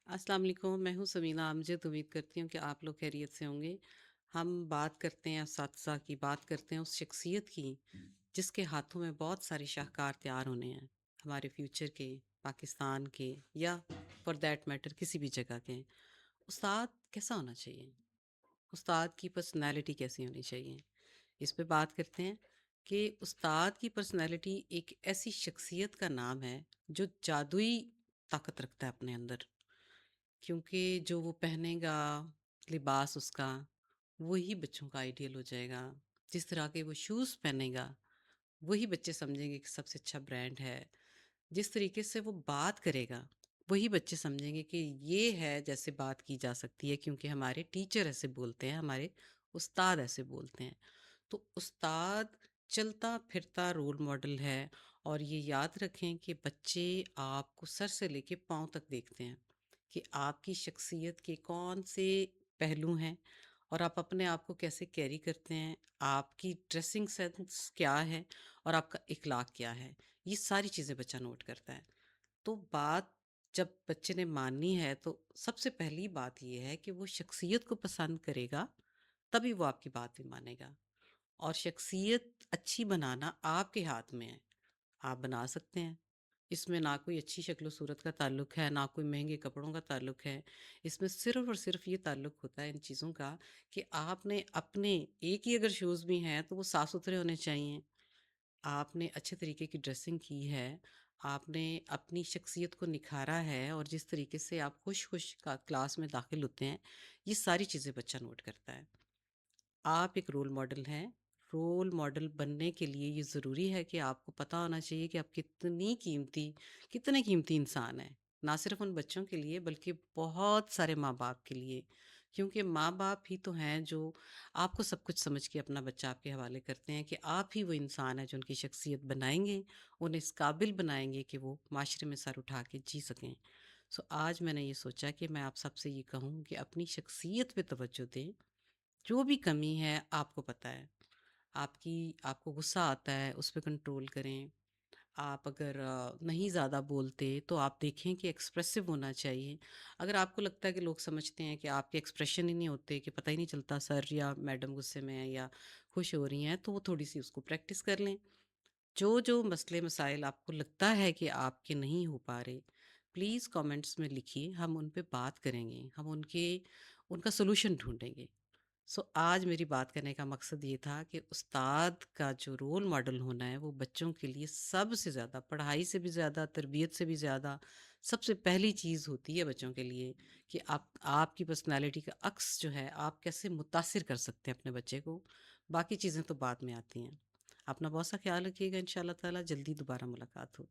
अस्सलाम वालेकुम, मैं हूँ समीना अमजद। उम्मीद करती हूँ कि आप लोग खैरियत से होंगे। हम बात करते हैं असातिज़ा की, बात करते हैं उस शख्सियत की जिसके हाथों में बहुत सारे शाहकार तैयार होने हैं, हमारे फ्यूचर के, पाकिस्तान के या फॉर दैट मैटर किसी भी जगह के। उस्ताद कैसा होना चाहिए? उस्ताद की पर्सनैलिटी कैसी होनी चाहिए? इस पे बात करते हैं कि उस्ताद की पर्सनैलिटी एक ऐसी शख्सियत का नाम है जो जादुई ताकत रखता है अपने अंदर। क्योंकि जो वो पहनेगा, लिबास उसका, वही बच्चों का आइडियल हो जाएगा। जिस तरह के वो शूज़ पहनेगा, वही बच्चे समझेंगे कि सबसे अच्छा ब्रांड है। जिस तरीके से वो बात करेगा, वही बच्चे समझेंगे कि ये है जैसे बात की जा सकती है, क्योंकि हमारे टीचर ऐसे बोलते हैं, हमारे उस्ताद ऐसे बोलते हैं। तो उस्ताद चलता-फिरता रोल मॉडल है। और ये याद रखें कि बच्चे आपको सर से लेके पाँव तक देखते हैं कि आपकी शख्सियत के कौन से पहलू हैं और आप अपने आप को कैसे कैरी करते हैं, आपकी ड्रेसिंग सेंस क्या है और आपका इखलाक क्या है। ये सारी चीज़ें बच्चा नोट करता है। तो बात जब बच्चे ने माननी है तो सबसे पहली बात ये है कि वो शख्सियत को पसंद करेगा, तभी वो आपकी बात भी मानेगा। और शख्सियत अच्छी बनाना आपके हाथ में है, आप बना सकते हैं। इसमें ना कोई अच्छी शक्ल सूरत का ताल्लुक है, ना कोई महंगे कपड़ों का ताल्लुक है। इसमें सिर्फ़ और सिर्फ़ ये ताल्लुक होता है इन चीज़ों का कि आपने अपने एक ही अगर शूज़ भी हैं तो वो साफ़-सुथरे होने चाहिए। आपने अच्छे तरीके की ड्रेसिंग की है, आपने अपनी शख्सियत को निखारा है और जिस तरीके से आप खुश-खुश का क्लास में दाखिल होते हैं, ये सारी चीज़ें बच्चा नोट करता है। आप एक रोल मॉडल हैं। रोल मॉडल बनने के लिए ये ज़रूरी है कि आपको पता होना चाहिए कि आप कितने कीमती इंसान हैं। ना सिर्फ़ उन बच्चों के लिए बल्कि बहुत सारे माँ-बाप के लिए। क्योंकि माँ-बाप ही तो हैं जो आपको सब कुछ समझ के अपना बच्चा आपके हवाले करते हैं कि आप ही वो इंसान हैं जो उनकी शख्सियत बनाएँगे, उन्हें इस काबिल बनाएँगे कि वो माशरे में सर उठा के जी सकें। सो आज मैंने ये सोचा कि मैं आप सबसे ये कहूँ कि अपनी शख्सियत पे तवज्जो दें। जो भी कमी है आपको पता है। आपको गुस्सा आता है, उस पे कंट्रोल करें। आप अगर नहीं ज़्यादा बोलते तो आप देखें कि एक्सप्रेसिव होना चाहिए। अगर आपको लगता है कि लोग समझते हैं कि आपके एक्सप्रेशन ही नहीं होते, कि पता ही नहीं चलता सर या मैडम गुस्से में है या खुश हो रही हैं, तो वो थोड़ी-सी उसको प्रैक्टिस कर लें। जो मसले मसाइल आपको लगता है कि आपके नहीं हो पा रहे, प्लीज़ कमेंट्स में लिखिए, हम उन पे बात करेंगे। हम उनका सॉल्यूशन ढूँढेंगे। सो आज मेरी बात करने का मकसद ये था कि उस्ताद का जो रोल मॉडल होना है वो बच्चों के लिए सबसे ज़्यादा, पढ़ाई से भी ज़्यादा, तरबियत से भी ज़्यादा, सबसे पहली चीज़ होती है बच्चों के लिए कि आपकी पर्सनालिटी का अक्स जो है आप कैसे मुतासिर कर सकते हैं अपने बच्चे को। बाकी चीज़ें तो बाद में आती हैं। अपना बहुत सा ख्याल रखिएगा। इंशाल्लाह ताला जल्दी दोबारा मुलाकात हो।